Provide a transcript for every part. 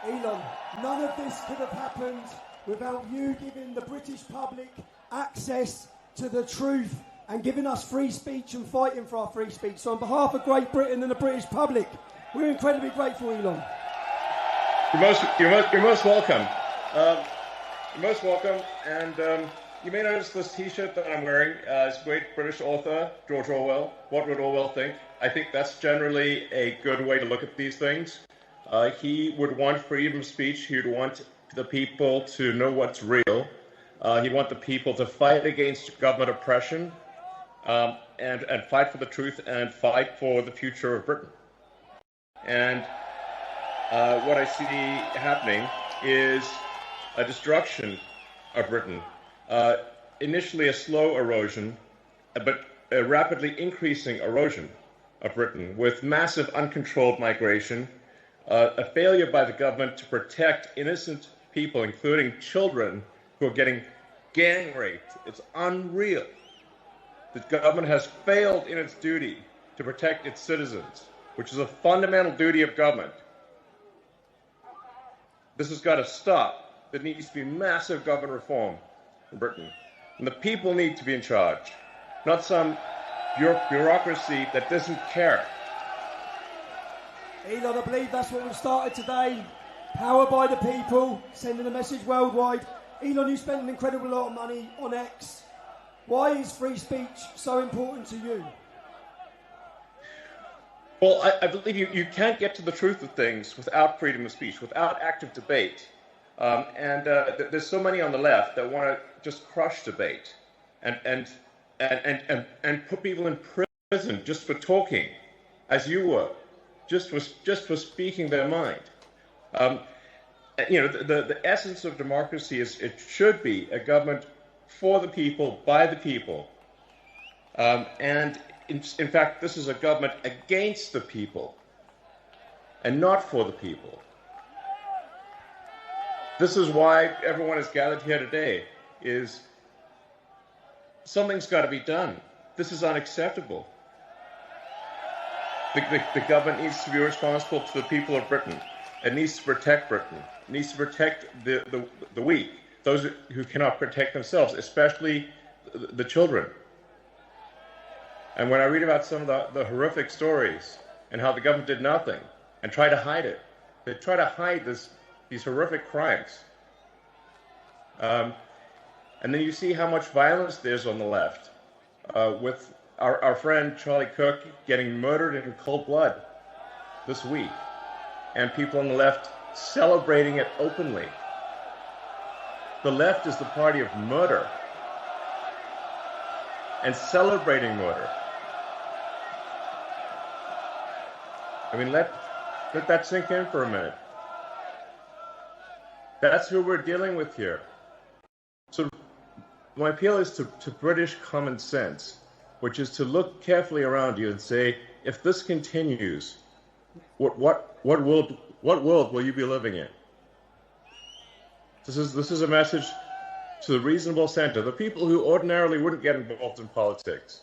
Elon, none of this could have happened without you giving the British public access to the truth and giving us free speech and fighting for our free speech. So on behalf of Great Britain and the British public, we're incredibly grateful, Elon. You're most welcome. You're most welcome. And you may notice this T-shirt that I'm wearing is great British author George Orwell. What would Orwell think? I think that's generally a good way to look at these things. He would want freedom of speech. He would want the people to know what's real. He'd want the people to fight against government oppression and fight for the truth and fight for the future of Britain. And what I see happening is a destruction of Britain. Initially a slow erosion, but a rapidly increasing erosion of Britain with massive uncontrolled migration, a failure by the government to protect innocent people, including children who are getting gang raped. It's unreal. The government has failed in its duty to protect its citizens, which is a fundamental duty of government. This has got to stop. There needs to be massive government reform in Britain. And the people need to be in charge, not some bureaucracy that doesn't care. Elon, I believe that's what we've started today. Power by the people, sending a message worldwide. Elon, you spent an incredible lot of money on X. Why is free speech so important to you? Well, I believe you can't get to the truth of things without freedom of speech, without active debate. There's so many on the left that want to just crush debate and put people in prison just for talking, as you were, just for speaking their mind. The essence of democracy is it should be a government for the people, by the people. In fact, this is a government against the people and not for the people. This is why everyone is gathered here today, is something's got to be done. This is unacceptable. The government needs to be responsible to the people of Britain. It needs to protect Britain. It needs to protect the weak, those who cannot protect themselves, especially the children. And when I read about some of the horrific stories and how the government did nothing and tried to hide it, they try to hide these horrific crimes. And then you see how much violence there's on the left, with our friend Charlie Kirk getting murdered in cold blood this week, and people on the left celebrating it openly. The left is the party of murder and celebrating murder. I mean, let that sink in for a minute. That's who we're dealing with here. So my appeal is to British common sense, which is to look carefully around you and say, if this continues, what world will you be living in? This is a message to the reasonable centre, the people who ordinarily wouldn't get involved in politics,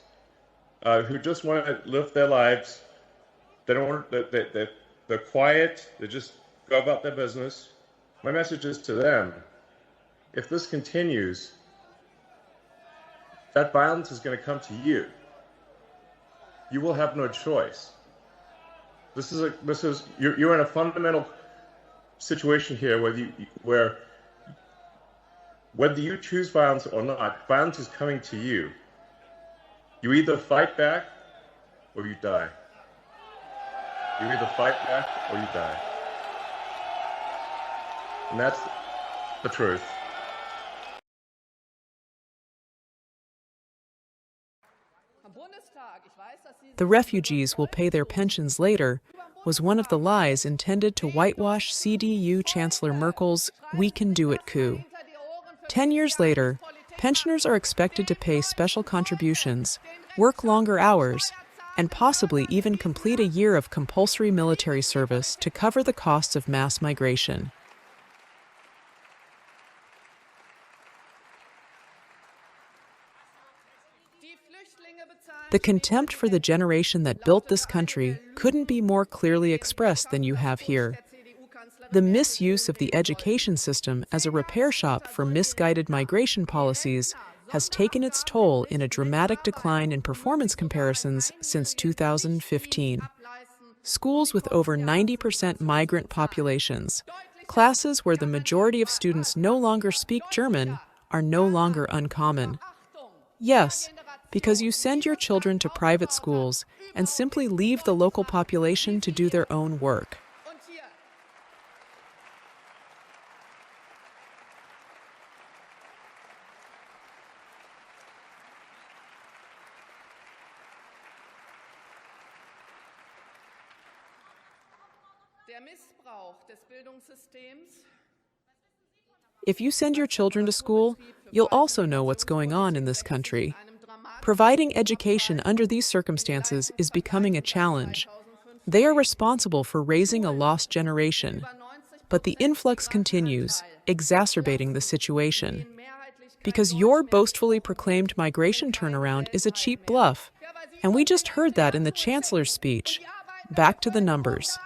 who just want to live their lives. They don't want. They're quiet. They just go about their business. My message is to them: if this continues, that violence is going to come to you. You will have no choice. You're in a fundamental situation here where whether you choose violence or not, violence is coming to you. You either fight back or you die. You either fight back or you die. And that's the truth. The refugees will pay their pensions later was one of the lies intended to whitewash CDU Chancellor Merkel's "We Can Do It" coup. 10 years later, pensioners are expected to pay special contributions, work longer hours, and possibly even complete a year of compulsory military service to cover the costs of mass migration. The contempt for the generation that built this country couldn't be more clearly expressed than you have here. The misuse of the education system as a repair shop for misguided migration policies has taken its toll in a dramatic decline in performance comparisons since 2015. Schools with over 90% migrant populations, classes where the majority of students no longer speak German, are no longer uncommon. Yes, because you send your children to private schools and simply leave the local population to do their own work. If you send your children to school, you'll also know what's going on in this country. Providing education under these circumstances is becoming a challenge. They are responsible for raising a lost generation. But the influx continues, exacerbating the situation. Because your boastfully proclaimed migration turnaround is a cheap bluff. And we just heard that in the Chancellor's speech. Back to the numbers.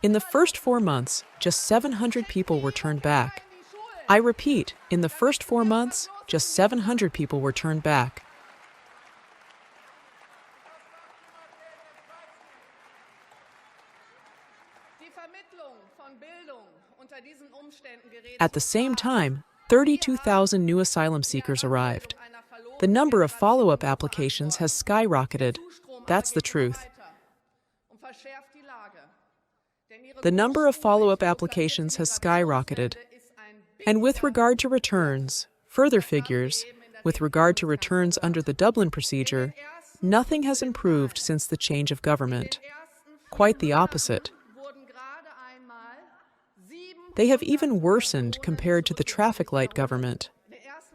In the first 4 months, just 700 people were turned back. I repeat, in the first 4 months, just 700 people were turned back. At the same time, 32,000 new asylum seekers arrived. The number of follow-up applications has skyrocketed. That's the truth. The number of follow-up applications has skyrocketed. And with regard to returns, further figures, with regard to returns under the Dublin procedure, nothing has improved since the change of government. Quite the opposite. They have even worsened compared to the traffic light government.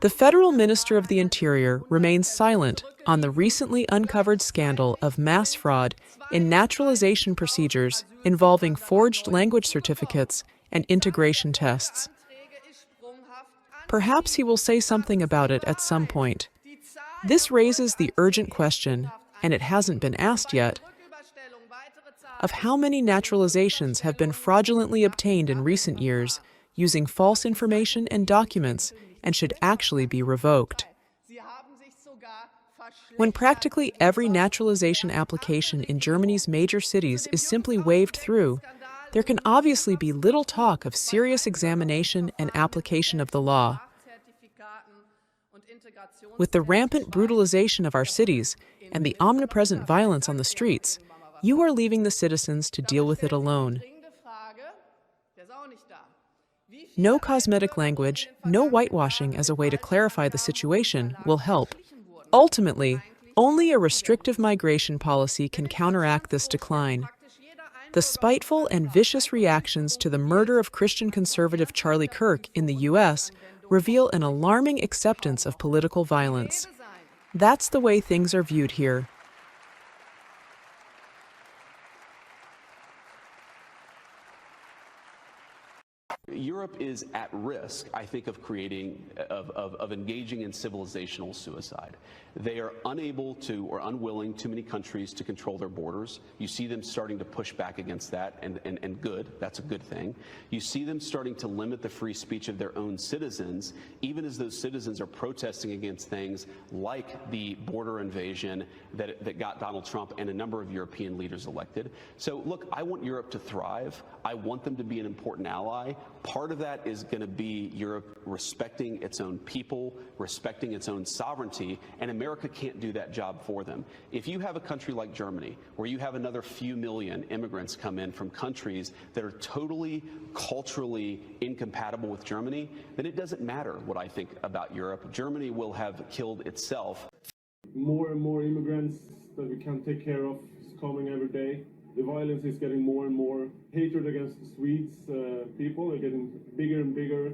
The Federal Minister of the Interior remains silent on the recently uncovered scandal of mass fraud in naturalization procedures involving forged language certificates and integration tests. Perhaps he will say something about it at some point. This raises the urgent question, and it hasn't been asked yet, of how many naturalizations have been fraudulently obtained in recent years using false information and documents and should actually be revoked. When practically every naturalization application in Germany's major cities is simply waved through, there can obviously be little talk of serious examination and application of the law. With the rampant brutalization of our cities and the omnipresent violence on the streets, you are leaving the citizens to deal with it alone. No cosmetic language, no whitewashing as a way to clarify the situation will help. Ultimately, only a restrictive migration policy can counteract this decline. The spiteful and vicious reactions to the murder of Christian conservative Charlie Kirk in the U.S. reveal an alarming acceptance of political violence. That's the way things are viewed here. Europe is at risk, I think, of engaging in civilizational suicide. They are unable to, or unwilling, too many countries to control their borders. You see them starting to push back against that, and good, that's a good thing. You see them starting to limit the free speech of their own citizens, even as those citizens are protesting against things like the border invasion that got Donald Trump and a number of European leaders elected. So look, I want Europe to thrive. I want them to be an important ally. Part of that is going to be Europe respecting its own people, respecting its own sovereignty, and America can't do that job for them. If you have a country like Germany, where you have another few million immigrants come in from countries that are totally culturally incompatible with Germany, then it doesn't matter what I think about Europe. Germany will have killed itself. More and more immigrants that we can't take care of is coming every day. The violence is getting more and more. Hatred against the Swedes people are getting bigger and bigger.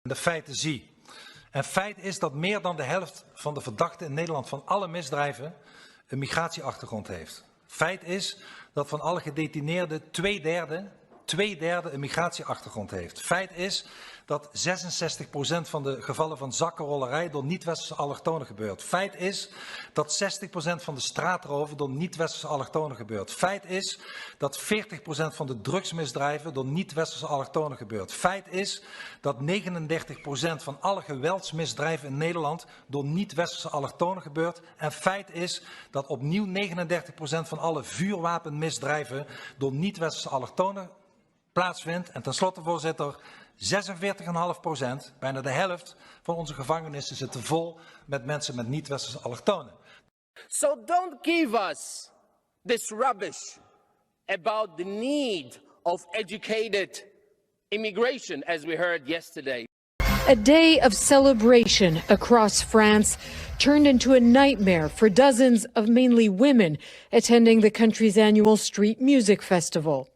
De feiten zie. En feit is dat meer dan de helft van de verdachten in Nederland van alle misdrijven een migratieachtergrond heeft. Feit is dat van alle gedetineerden 2/3 2/3 een migratieachtergrond heeft. Feit is dat 66% van de gevallen van zakkenrollerij door niet-westerse allochtonen gebeurt. Feit is dat 60% van de straatroven door niet-westerse allochtonen gebeurt. Feit is dat 40% van de drugsmisdrijven door niet-westerse allochtonen gebeurt. Feit is dat 39% van alle geweldsmisdrijven in Nederland door niet-westerse allochtonen gebeurt. En feit is dat opnieuw 39% van alle vuurwapenmisdrijven door niet-westerse allochtonen plaatsvindt. En tenslotte, voorzitter, 46,5%, bijna de helft van onze gevangenissen zitten vol met mensen met niet-westerse allochtonen. So don't give us this rubbish about the need of educated immigration, as we heard yesterday. A day of celebration across France turned into a nightmare for dozens of mainly women attending the country's annual street music festival.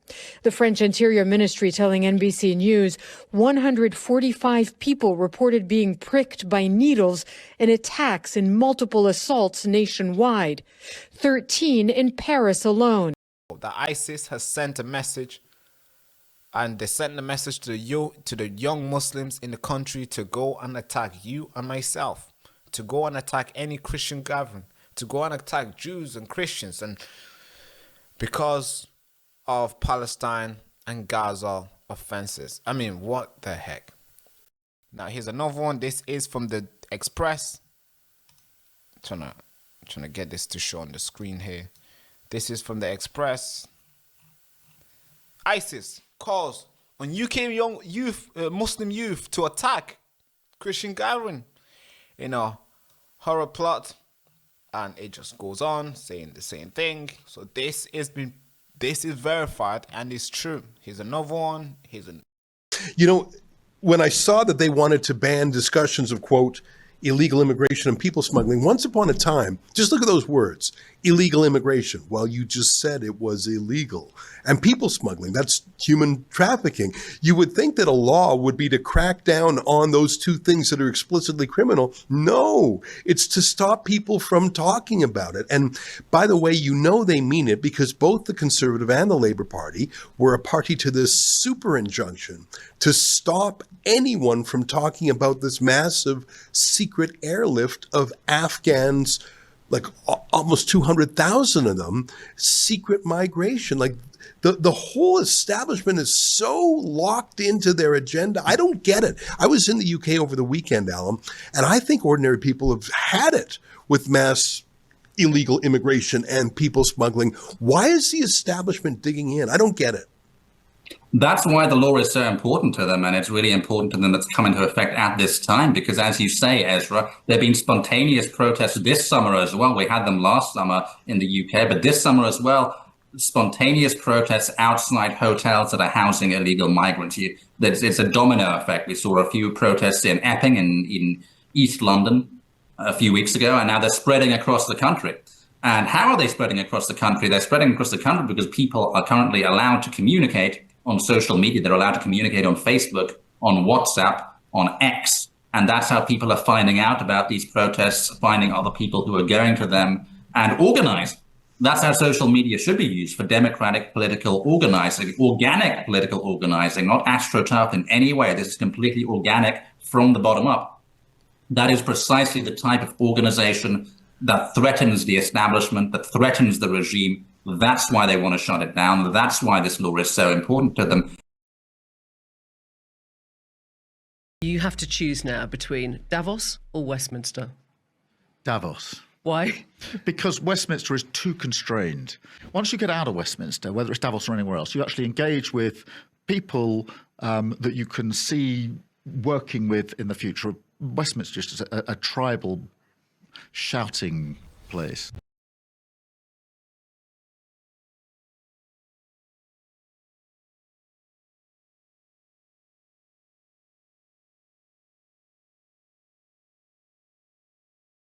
The French Interior Ministry telling NBC News 145 people reported being pricked by needles in attacks and multiple assaults nationwide, 13 in Paris alone. The ISIS has sent a message, and they sent the message to the young Muslims in the country to go and attack you and myself, to go and attack any Christian gathering, to go and attack Jews and Christians, and because of Palestine and Gaza offenses. I mean, what the heck? Now here's another one. This is from the Express. I'm trying to get this to show on the screen here. This is from the Express. ISIS calls on UK young youth, Muslim youth, to attack Christian gathering in a horror plot, and it just goes on saying the same thing. So this is verified and it's true. Here's another one. You know, when I saw that they wanted to ban discussions of, quote, illegal immigration and people smuggling, once upon a time, just look at those words, illegal immigration. Well, you just said it was illegal. And people smuggling, that's human trafficking. You would think that a law would be to crack down on those two things that are explicitly criminal. No, it's to stop people from talking about it. And by the way, you know they mean it because both the Conservative and the Labour Party were a party to this super injunction to stop anyone from talking about this massive secret airlift of Afghans, like almost 200,000 of them, secret migration. Like the whole establishment is so locked into their agenda. I don't get it. I was in the UK over the weekend, Alan, and I think ordinary people have had it with mass illegal immigration and people smuggling. Why is the establishment digging in? I don't get it. That's why the law is so important to them, and it's really important to them that's come into effect at this time, because as you say, Ezra, there have been spontaneous protests this summer as well. We had them last summer in the UK, but this summer as well, spontaneous protests outside hotels that are housing illegal migrants. It's a domino effect. We saw a few protests in Epping in East London a few weeks ago, and now they're spreading across the country. And how are they spreading across the country? They're spreading across the country because people are currently allowed to communicate on social media. They're allowed to communicate on Facebook, on WhatsApp, on X. And that's how people are finding out about these protests, finding other people who are going to them and organize. That's how social media should be used, for democratic political organizing, organic political organizing, not astroturf in any way. This is completely organic from the bottom up. That is precisely the type of organization that threatens the establishment, that threatens the regime. That's why they want to shut it down. That's why this law is so important to them. You have to choose now between Davos or Westminster. Davos. Why? Because Westminster is too constrained. Once you get out of Westminster, whether it's Davos or anywhere else, you actually engage with people that you can see working with in the future. Westminster is just a tribal shouting place.